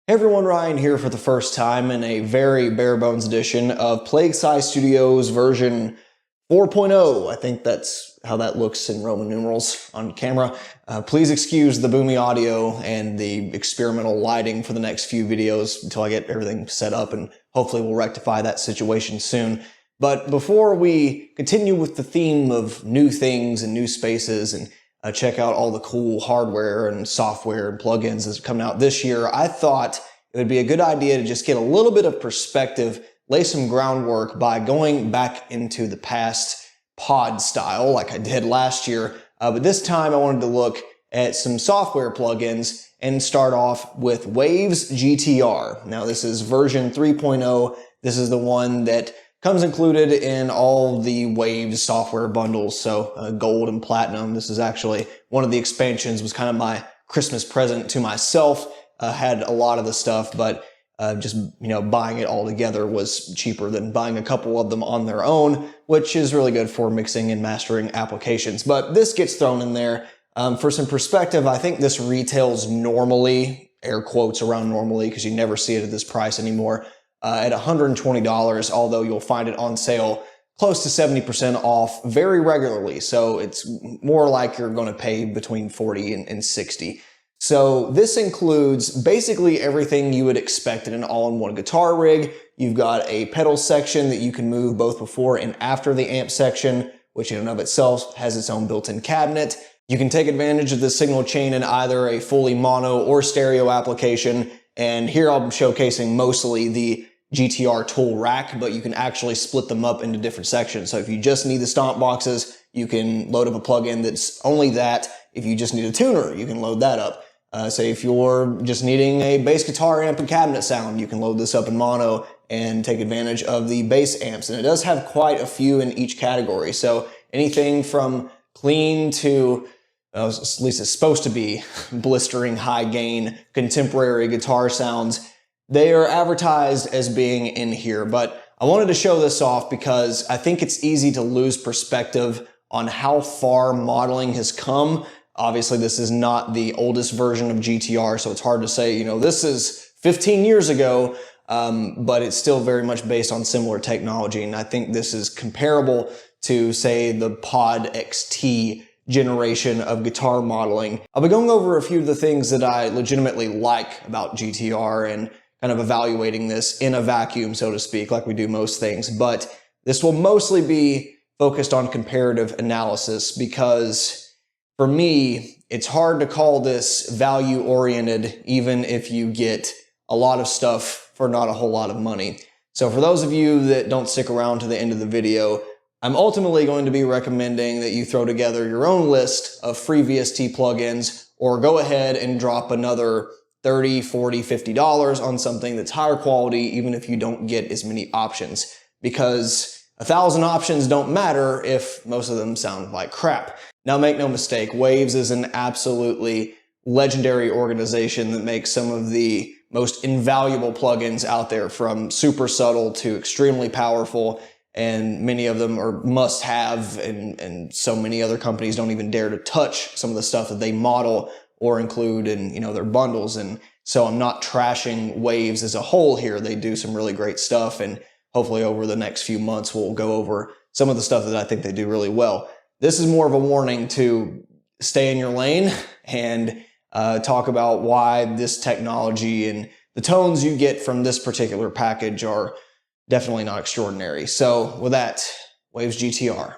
Hey everyone, Ryan here for the first time in a very bare bones edition of Plague Scythe Studios version 4.0. I think that's how that looks in Roman numerals on camera. Please excuse the boomy audio and the experimental lighting for the next few videos until I get everything set up, and hopefully we'll rectify that situation soon. But before we continue with the theme of new things and new spaces and check out all the cool hardware and software and plugins that's coming out this year, I thought it would be a good idea to just get a little bit of perspective, lay some groundwork by going back into the past pod style like I did last year. But this time I wanted to look at some software plugins and start off with Waves GTR. Now this is version 3.0. This is the one that comes included in all the Waves software bundles, so gold and platinum. This is actually one of the expansions, was kind of my Christmas present to myself. Had a lot of the stuff, but just buying it all together was cheaper than buying a couple of them on their own, which is really good for mixing and mastering applications. But this gets thrown in there. For some perspective, I think this retails normally, air quotes around normally, because you never see it at this price anymore, at $120, although you'll find it on sale close to 70% off very regularly. So it's more like you're going to pay between 40 and 60. So this includes basically everything you would expect in an all-in-one guitar rig. You've got a pedal section that you can move both before and after the amp section, which in and of itself has its own built-in cabinet. You can take advantage of the signal chain in either a fully mono or stereo application. And here I'm showcasing mostly the GTR tool rack, but you can actually split them up into different sections. So if you just need the stomp boxes, you can load up a plugin that's only that. If you just need a tuner, you can load that up. Say if you're just needing a bass guitar amp and cabinet sound, you can load this up in mono and take advantage of the bass amps. And it does have quite a few in each category. So anything from clean to, at least it's supposed to be, blistering high gain contemporary guitar sounds. They are advertised as being in here, but I wanted to show this off because I think it's easy to lose perspective on how far modeling has come. Obviously, this is not the oldest version of GTR, so it's hard to say, this is 15 years ago, but it's still very much based on similar technology. And I think this is comparable to, say, the Pod XT generation of guitar modeling. I'll be going over a few of the things that I legitimately like about GTR and kind of evaluating this in a vacuum, so to speak, like we do most things. But this will mostly be focused on comparative analysis because for me, it's hard to call this value-oriented even if you get a lot of stuff for not a whole lot of money. So for those of you that don't stick around to the end of the video, I'm ultimately going to be recommending that you throw together your own list of free VST plugins, or go ahead and drop another $30, $40, $50 on something that's higher quality, even if you don't get as many options. Because 1,000 options don't matter if most of them sound like crap. Now make no mistake, Waves is an absolutely legendary organization that makes some of the most invaluable plugins out there, from super subtle to extremely powerful, and many of them are must-have, and so many other companies don't even dare to touch some of the stuff that they model or include in their bundles. And so I'm not trashing Waves as a whole here. They do some really great stuff, and hopefully over the next few months we'll go over some of the stuff that I think they do really well. This is more of a warning to stay in your lane and talk about why this technology and the tones you get from this particular package are definitely not extraordinary. So with that, Waves GTR.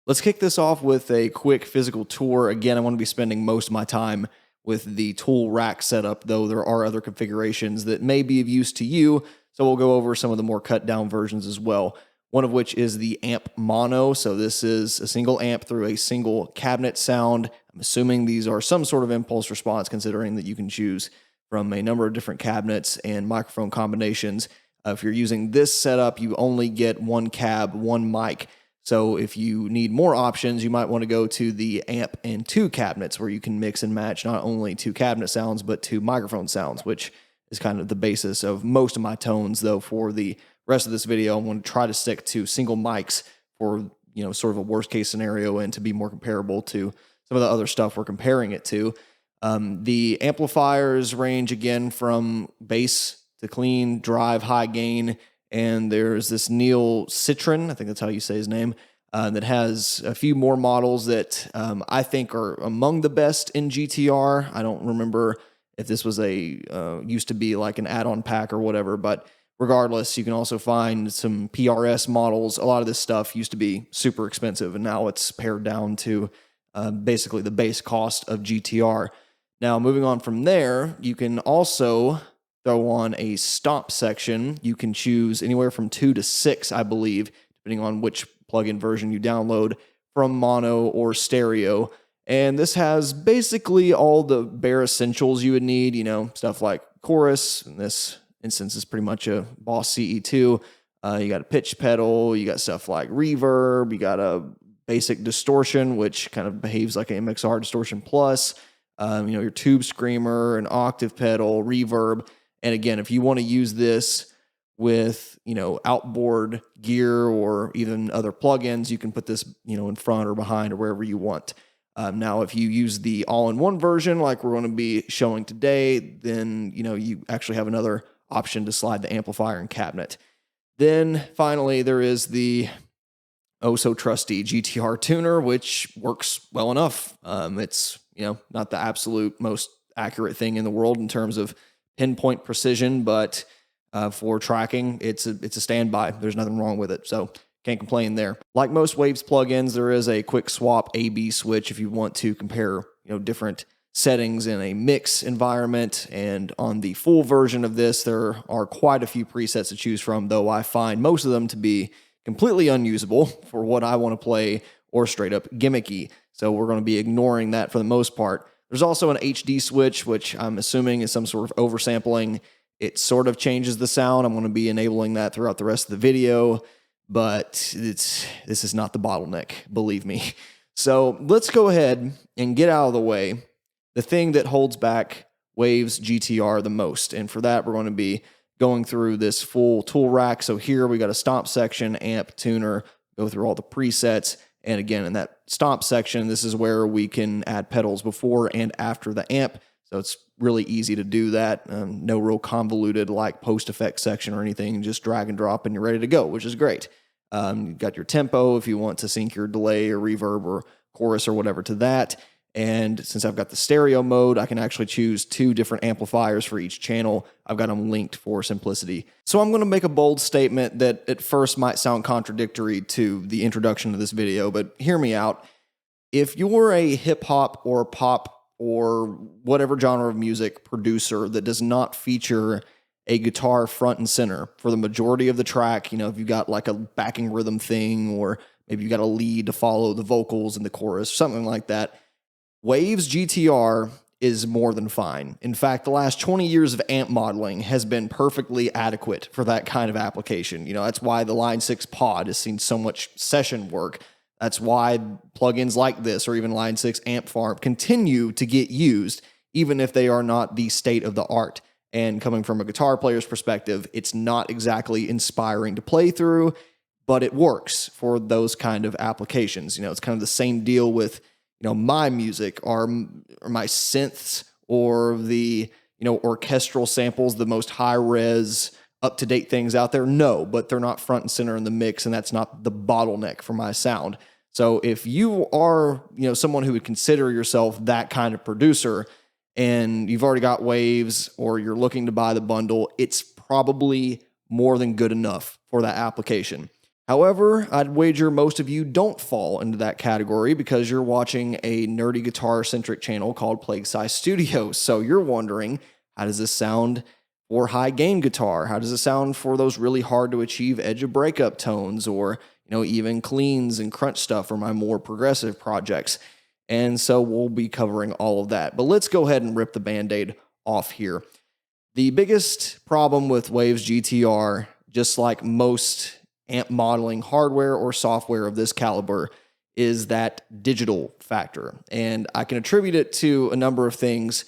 Let's kick this off with a quick physical tour. Again, I want to be spending most of my time with the tool rack setup, though there are other configurations that may be of use to you, so we'll go over some of the more cut down versions as well. One of which is the amp mono. So this is a single amp through a single cabinet sound. I'm assuming these are some sort of impulse response, considering that you can choose from a number of different cabinets and microphone combinations. If you're using this setup, you only get one cab, one mic. So if you need more options, you might want to go to the amp and two cabinets, where you can mix and match not only two cabinet sounds, but two microphone sounds, which is kind of the basis of most of my tones. Though for the rest of this video, I'm going to try to stick to single mics for, sort of a worst case scenario, and to be more comparable to some of the other stuff we're comparing it to. The amplifiers range again from bass to clean, drive, high gain, and there's this Neil Citron, I think that's how you say his name, that has a few more models that I think are among the best in GTR. I don't remember if this was used to be like an add-on pack or whatever, but regardless, you can also find some PRS models. A lot of this stuff used to be super expensive, and now it's pared down to basically the base cost of GTR. Now, moving on from there, you can also throw on a stomp section. You can choose anywhere from 2 to 6, I believe, depending on which plugin version you download, from mono or stereo. And this has basically all the bare essentials you would need, stuff like chorus. In this instance, is pretty much a Boss CE2. You got a pitch pedal, you got stuff like reverb, you got a basic distortion, which kind of behaves like an MXR distortion plus, your tube screamer, an octave pedal, reverb. And again, if you want to use this with, outboard gear or even other plugins, you can put this, in front or behind or wherever you want. Now, if you use the all-in-one version, like we're going to be showing today, then, you actually have another option to slide the amplifier and cabinet. Then finally, there is the oh-so-trusty GTR tuner, which works well enough. It's, not the absolute most accurate thing in the world in terms of pinpoint precision, but for tracking, it's a standby. There's nothing wrong with it, so can't complain there. Like most Waves plugins, there is a quick swap A/B switch if you want to compare, different settings in a mix environment. And on the full version of this, there are quite a few presets to choose from, though I find most of them to be completely unusable for what I want to play, or straight up gimmicky. So we're going to be ignoring that for the most part. There's also an HD switch, which I'm assuming is some sort of oversampling. It sort of changes the sound. I'm going to be enabling that throughout the rest of the video, but this is not the bottleneck, believe me. So let's go ahead and get out of the way the thing that holds back Waves GTR the most. And for that, we're going to be going through this full tool rack. So here we got a stomp section, amp, tuner, go through all the presets. And again, in that stomp section, this is where we can add pedals before and after the amp. So it's really easy to do that. No real convoluted like post-effect section or anything. Just drag and drop and you're ready to go, which is great. You've got your tempo if you want to sync your delay or reverb or chorus or whatever to that. And since I've got the stereo mode, I can actually choose 2 different amplifiers for each channel. I've got them linked for simplicity. So I'm going to make a bold statement that at first might sound contradictory to the introduction to this video, but hear me out. If you're a hip hop or pop or whatever genre of music producer that does not feature a guitar front and center for the majority of the track, if you've got like a backing rhythm thing, or maybe you got a lead to follow the vocals and the chorus, something like that, Waves GTR is more than fine. In fact, the last 20 years of amp modeling has been perfectly adequate for that kind of application. That's why the Line 6 pod has seen so much session work. That's why plugins like this, or even Line 6 amp farm, continue to get used, even if they are not the state of the art. And coming from a guitar player's perspective, it's not exactly inspiring to play through, but it works for those kind of applications. It's kind of the same deal with my music, or my synths, or the, orchestral samples, the most high-res, up-to-date things out there. No, but they're not front and center in the mix, and that's not the bottleneck for my sound. So if you are, someone who would consider yourself that kind of producer, and you've already got Waves, or you're looking to buy the bundle, it's probably more than good enough for that application. However, I'd wager most of you don't fall into that category because you're watching a nerdy guitar-centric channel called Plague Scythe Studios. So you're wondering, how does this sound for high-gain guitar? How does it sound for those really hard-to-achieve edge of breakup tones, or even cleans and crunch stuff for my more progressive projects? And so we'll be covering all of that. But let's go ahead and rip the Band-Aid off here. The biggest problem with Waves GTR, just like most amp modeling hardware or software of this caliber, is that digital factor. And I can attribute it to a number of things,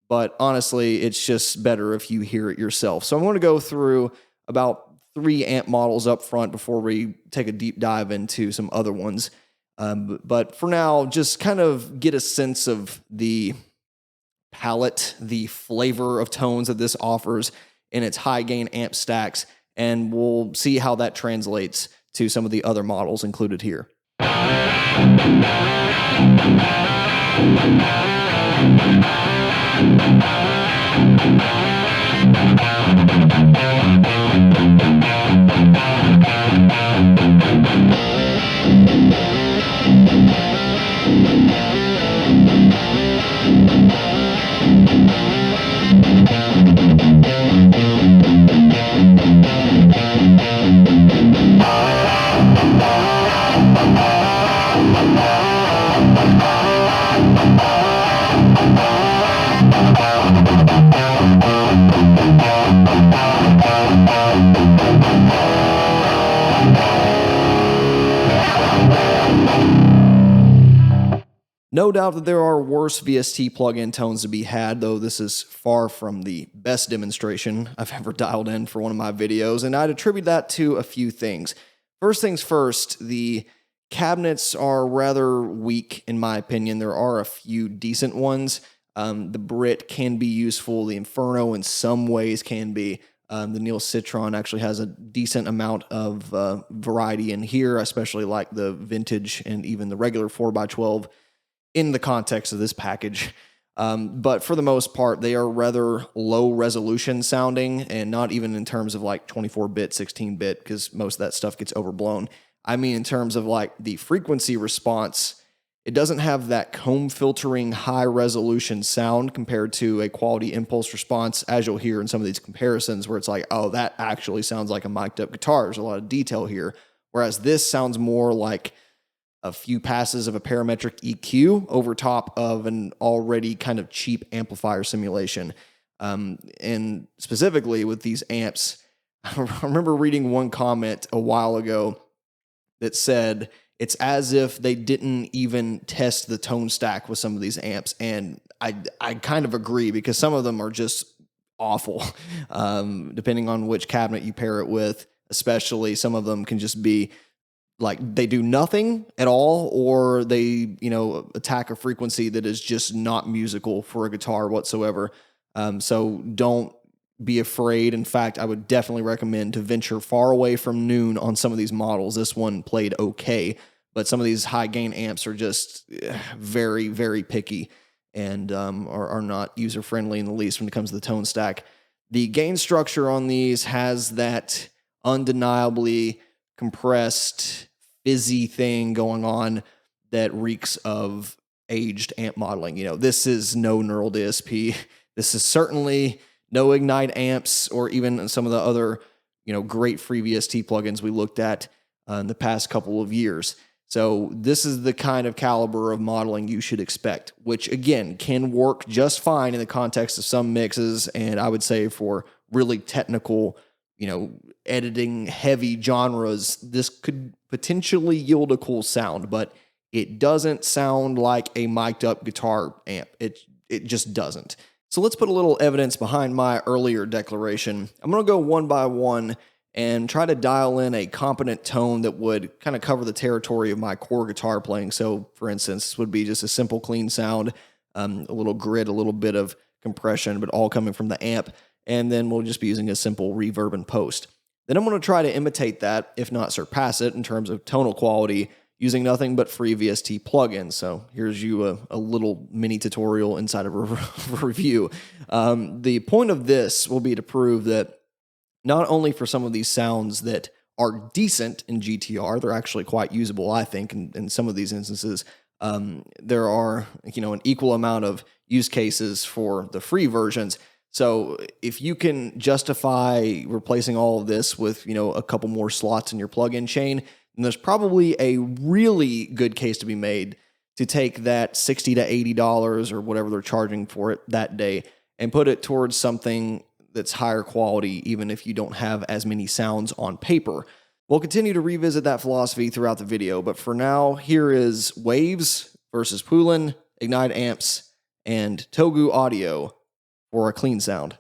but honestly, it's just better if you hear it yourself. So I'm going to go through about 3 amp models up front before we take a deep dive into some other ones. But for now, just kind of get a sense of the palette, the flavor of tones that this offers in its high gain amp stacks, and we'll see how that translates to some of the other models included here. No doubt that there are worse VST plugin tones to be had, though this is far from the best demonstration I've ever dialed in for one of my videos, and I'd attribute that to a few things. First things first, the cabinets are rather weak in my opinion. There are a few decent ones. The Brit can be useful. The Inferno in some ways can be. The Neil Citron actually has a decent amount of variety in here, especially like the vintage and even the regular 4x12 in the context of this package. But for the most part, they are rather low resolution sounding, and not even in terms of like 24-bit, 16-bit, because most of that stuff gets overblown. I mean, in terms of like the frequency response, it doesn't have that comb filtering high resolution sound compared to a quality impulse response, as you'll hear in some of these comparisons where it's like, oh, that actually sounds like a mic'd up guitar. There's a lot of detail here. Whereas this sounds more like a few passes of a parametric EQ over top of an already kind of cheap amplifier simulation. And specifically with these amps, I remember reading one comment a while ago that said it's as if they didn't even test the tone stack with some of these amps. And I kind of agree, because some of them are just awful, depending on which cabinet you pair it with. Especially some of them can just be like they do nothing at all, or they, attack a frequency that is just not musical for a guitar whatsoever. So don't be afraid. In fact, I would definitely recommend to venture far away from noon on some of these models. This one played okay, but some of these high gain amps are just very, very picky and are not user friendly in the least when it comes to the tone stack. The gain structure on these has that undeniably compressed, fizzy thing going on that reeks of aged amp modeling. This is no Neural DSP. This is certainly no Ignite amps, or even some of the other, great free VST plugins we looked at in the past couple of years. So this is the kind of caliber of modeling you should expect, which again can work just fine in the context of some mixes, and I would say for really technical, editing heavy genres, this could potentially yield a cool sound, but it doesn't sound like a mic'd up guitar amp. It just doesn't. So let's put a little evidence behind my earlier declaration. I'm going to go one by one and try to dial in a competent tone that would kind of cover the territory of my core guitar playing. So for instance, this would be just a simple clean sound, a little grit, a little bit of compression, but all coming from the amp. And then we'll just be using a simple reverb and post. Then I'm going to try to imitate that, if not surpass it, in terms of tonal quality, using nothing but free VST plugins. So here's you a little mini tutorial inside of a review. The point of this will be to prove that not only for some of these sounds that are decent in GTR. They're actually quite usable, I think, in some of these instances. There are, an equal amount of use cases for the free versions. So if you can justify replacing all of this with, a couple more slots in your plugin chain, then there's probably a really good case to be made to take that $60 to $80 or whatever they're charging for it that day and put it towards something that's higher quality, even if you don't have as many sounds on paper. We'll continue to revisit that philosophy throughout the video, but for now, here is Waves versus Poolin, Ignite Amps, and Togu Audio for a clean sound.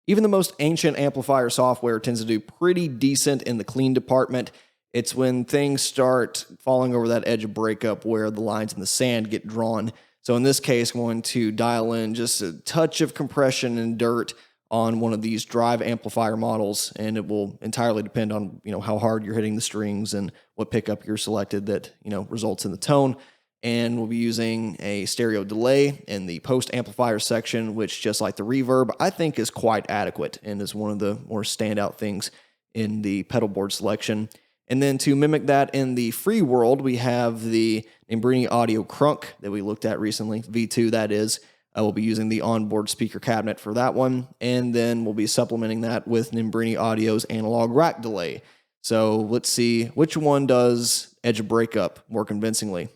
Even the most ancient amplifier software tends to do pretty decent in the clean department. It's when things start falling over that edge of breakup where the lines in the sand get drawn. So in this case, I'm going to dial in just a touch of compression and dirt on one of these drive amplifier models, and it will entirely depend on how hard you're hitting the strings and what pickup you're selected that results in the tone. And we'll be using a stereo delay in the post amplifier section, which, just like the reverb, I think is quite adequate and is one of the more standout things in the pedal board selection. And then to mimic that in the free world, we have the Nimbrini Audio Crunk that we looked at recently, V2 that is. We'll be using the onboard speaker cabinet for that one, and then we'll be supplementing that with Nimbrini Audio's analog rack delay. So let's see which one does edge of breakup more convincingly.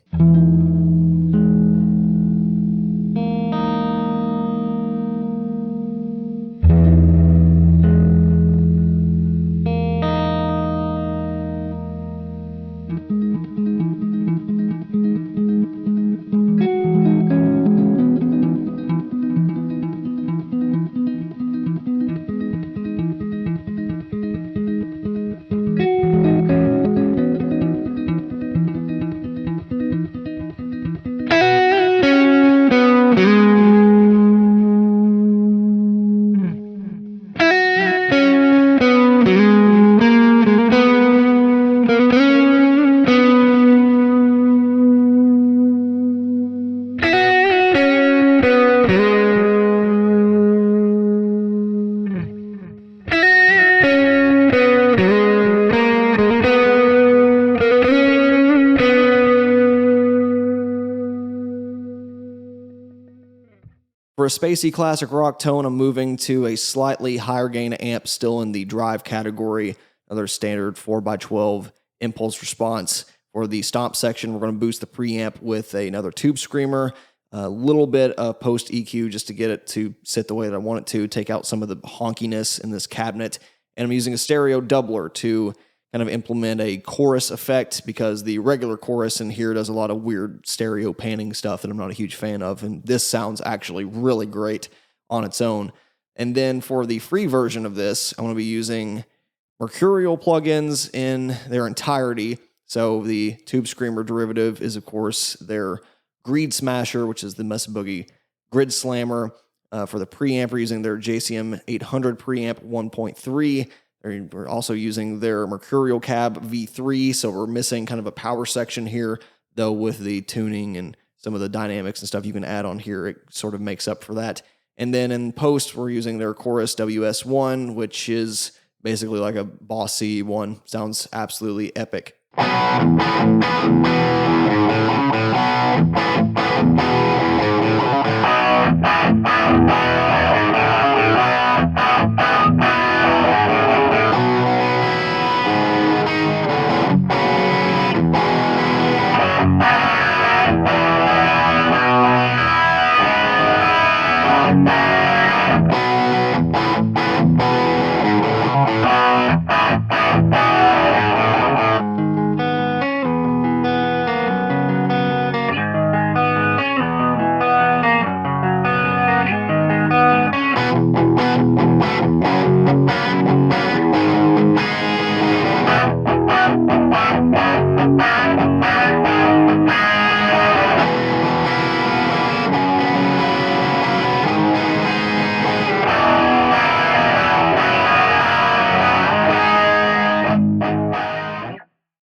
For a spacey classic rock tone, I'm moving to a slightly higher gain amp, still in the drive category, another standard 4x12 impulse response. For the stomp section, we're going to boost the preamp with another tube screamer, a little bit of post EQ just to get it to sit the way that I want it to, take out some of the honkiness in this cabinet. And I'm using a stereo doubler to kind of implement a chorus effect, because the regular chorus in here does a lot of weird stereo panning stuff that I'm not a huge fan of, and this sounds actually really great on its own. And then for the free version of this, I'm going to be using Mercurial plugins in their entirety. So the Tube Screamer derivative is, of course, their Greed Smasher, which is the Mess Boogie Grid Slammer. For the preamp, we're using their JCM 800 preamp 1.3. We're also using their Mercurial Cab V3, so we're missing kind of a power section here, though with the tuning and some of the dynamics and stuff you can add on here, it sort of makes up for that. And then in post, we're using their Chorus WS1, which is basically like a bossy one. Sounds absolutely epic.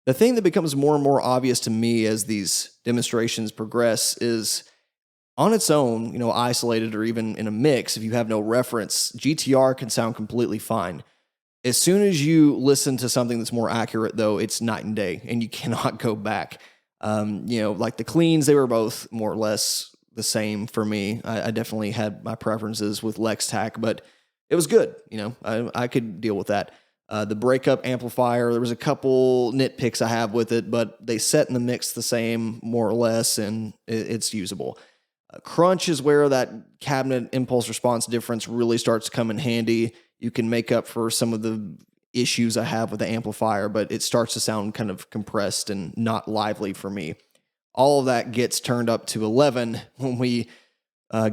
The thing that becomes more and more obvious to me as these demonstrations progress is on its own, isolated or even in a mix, if you have no reference, GTR can sound completely fine. As soon as you listen to something that's more accurate, though, it's night and day, and you cannot go back. Like the cleans, they were both more or less the same for me. I definitely had my preferences with Lextac, but it was good. I could deal with that. The Breakup amplifier, there was a couple nitpicks I have with it, but they set in the mix the same, more or less, and it's usable. Crunch is where that cabinet impulse response difference really starts to come in handy. You can make up for some of the issues I have with the amplifier, but it starts to sound kind of compressed and not lively for me. All of that gets turned up to 11 when we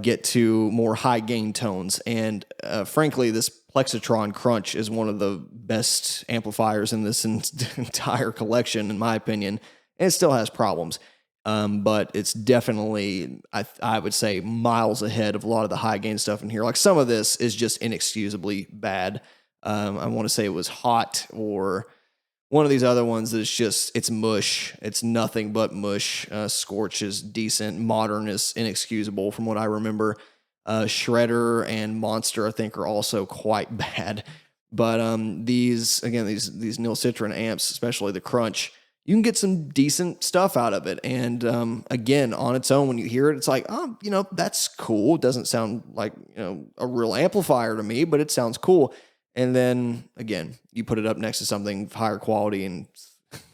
get to more high gain tones. And frankly, this Plexitron Crunch is one of the best amplifiers in this entire collection, in my opinion. And it still has problems. But it's definitely, I would say, miles ahead of a lot of the high gain stuff in here. Like some of this is just inexcusably bad. I want to say it was Hot, or one of these other ones that's just, it's mush. It's nothing but mush. Scorch is decent. Modern is inexcusable from what I remember. Shredder and Monster, I think, are also quite bad. But these Nil Citron amps, especially the Crunch, you can get some decent stuff out of it. And again, on its own, when you hear it, it's like, oh, that's cool. It doesn't sound like, a real amplifier to me, but it sounds cool. And then, again, you put it up next to something of higher quality and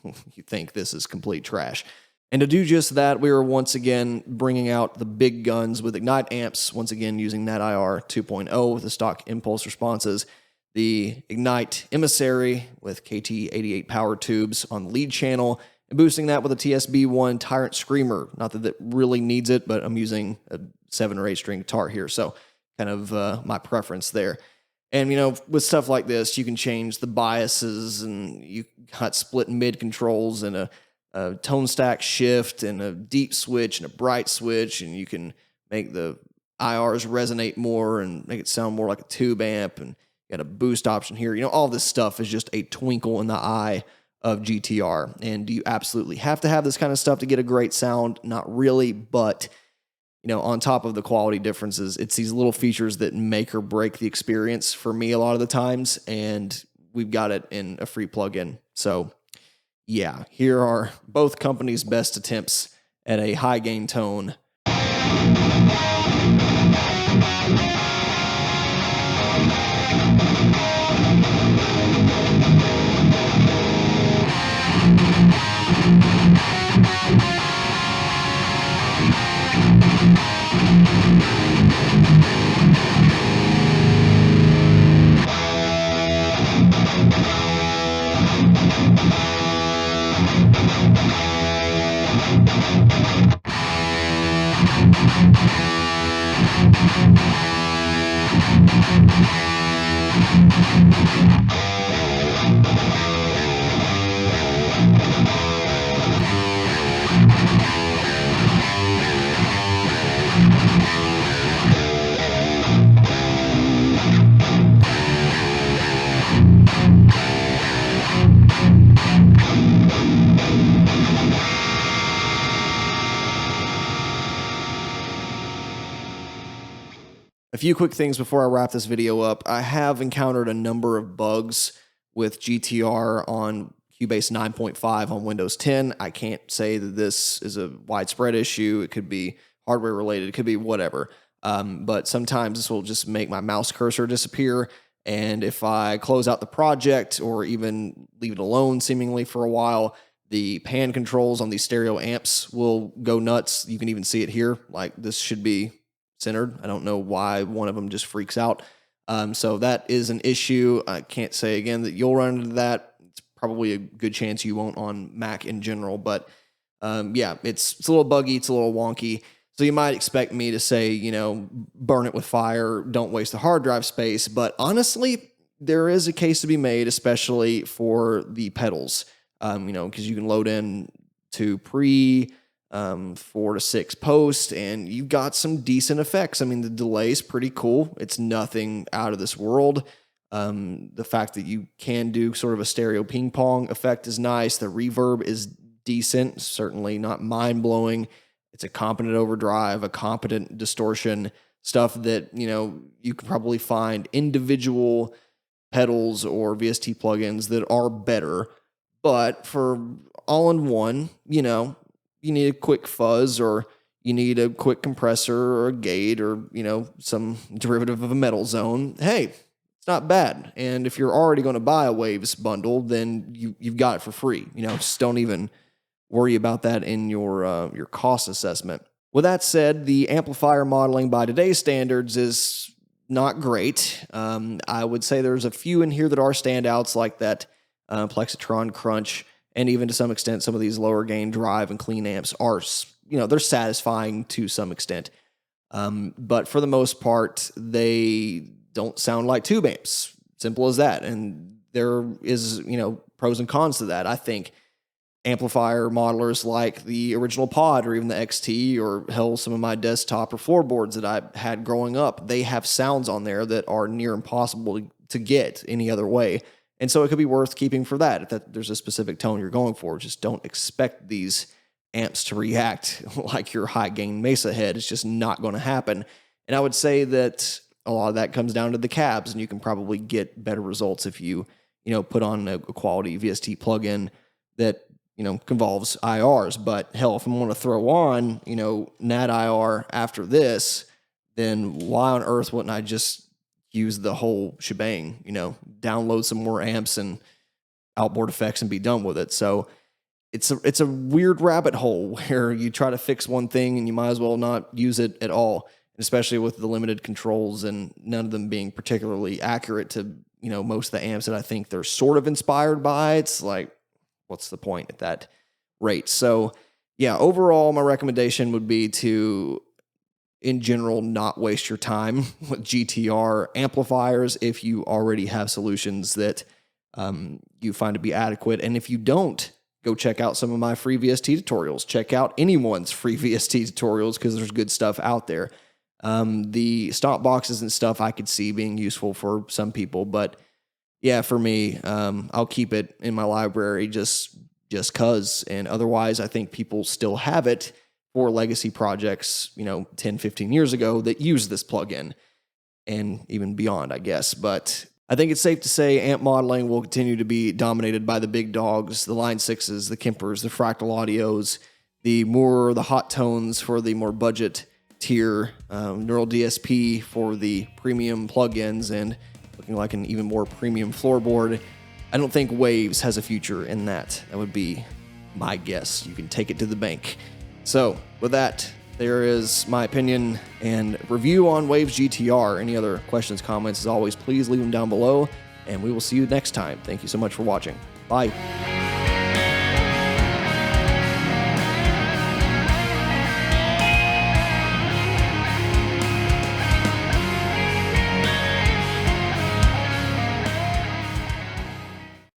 you think this is complete trash. And to do just that, we were once again bringing out the big guns with Ignite amps, once again using that IR 2.0 with the stock impulse responses. The Ignite Emissary with KT88 power tubes on the lead channel, and boosting that with a TSB1 Tyrant Screamer. Not that it really needs it, but I'm using a 7 or 8 string guitar here, so kind of my preference there. And, with stuff like this, you can change the biases, and you got split mid controls and a tone stack shift and a deep switch and a bright switch, and you can make the IRs resonate more and make it sound more like a tube amp, and got a boost option here. All this stuff is just a twinkle in the eye of GTR. And do you absolutely have to have this kind of stuff to get a great sound? Not really, but on top of the quality differences, it's these little features that make or break the experience for me a lot of the times, and we've got it in a free plugin. So yeah, here are both companies' best attempts at a high gain tone. A few quick things before I wrap this video up. I have encountered a number of bugs with GTR on Cubase 9.5 on Windows 10. I can't say that this is a widespread issue. It could be hardware related. It could be whatever. But sometimes this will just make my mouse cursor disappear. And if I close out the project or even leave it alone seemingly for a while, the pan controls on these stereo amps will go nuts. You can even see it here. Like, this should be centered. I don't know why one of them just freaks out. So that is an issue. I can't say again that you'll run into that. It's probably a good chance you won't on Mac in general, but yeah, it's a little buggy. It's a little wonky. So you might expect me to say, burn it with fire, don't waste the hard drive space. But honestly, there is a case to be made, especially for the pedals, because you can load in to 4 to 6 post, and you've got some decent effects. I mean, the delay is pretty cool. It's nothing out of this world. The fact that you can do sort of a stereo ping pong effect is nice. The reverb is decent, certainly not mind-blowing. It's a competent overdrive, a competent distortion, stuff that, you can probably find individual pedals or VST plugins that are better. But for all-in-one, you need a quick fuzz, or you need a quick compressor or a gate, or, some derivative of a metal zone. Hey, it's not bad. And if you're already going to buy a Waves bundle, then you've got it for free. Just don't even worry about that in your cost assessment. With that said, the amplifier modeling by today's standards is not great. I would say there's a few in here that are standouts, like that Plexitron Crunch, and even to some extent, some of these lower gain drive and clean amps are, they're satisfying to some extent. But for the most part, they don't sound like tube amps. Simple as that. And there is, pros and cons to that. I think amplifier modelers like the original Pod, or even the XT, or hell, some of my desktop or floorboards that I had growing up, they have sounds on there that are near impossible to get any other way. And so it could be worth keeping for that. If there's a specific tone you're going for, just don't expect these amps to react like your high gain Mesa head. It's just not going to happen. And I would say that a lot of that comes down to the cabs, and you can probably get better results if you, put on a quality VST plugin that, convolves IRs. But hell, if I'm going to throw on, NAT IR after this, then why on earth wouldn't I just use the whole shebang, download some more amps and outboard effects and be done with it? So it's a weird rabbit hole where you try to fix one thing and you might as well not use it at all, especially with the limited controls and none of them being particularly accurate to, most of the amps that I think they're sort of inspired by. It's like, what's the point at that rate? So yeah, overall, my recommendation would be to, in general, not waste your time with GTR amplifiers if you already have solutions that you find to be adequate. And if you don't, go check out some of my free VST tutorials. Check out anyone's free VST tutorials, because there's good stuff out there. The stop boxes and stuff I could see being useful for some people, but yeah, for me, I'll keep it in my library just cause. And otherwise, I think people still have it for legacy projects, 10, 15 years ago that use this plugin, and even beyond, I guess. But I think it's safe to say amp modeling will continue to be dominated by the big dogs, the Line 6s, the Kempers, the Fractal Audios, the hot tones for the more budget tier, Neural DSP for the premium plugins, and looking like an even more premium floorboard. I don't think Waves has a future in that. That would be my guess. You can take it to the bank. So with that, there is my opinion and review on Waves GTR. Any other questions, comments, as always, please leave them down below, and we will see you next time. Thank you so much for watching. Bye.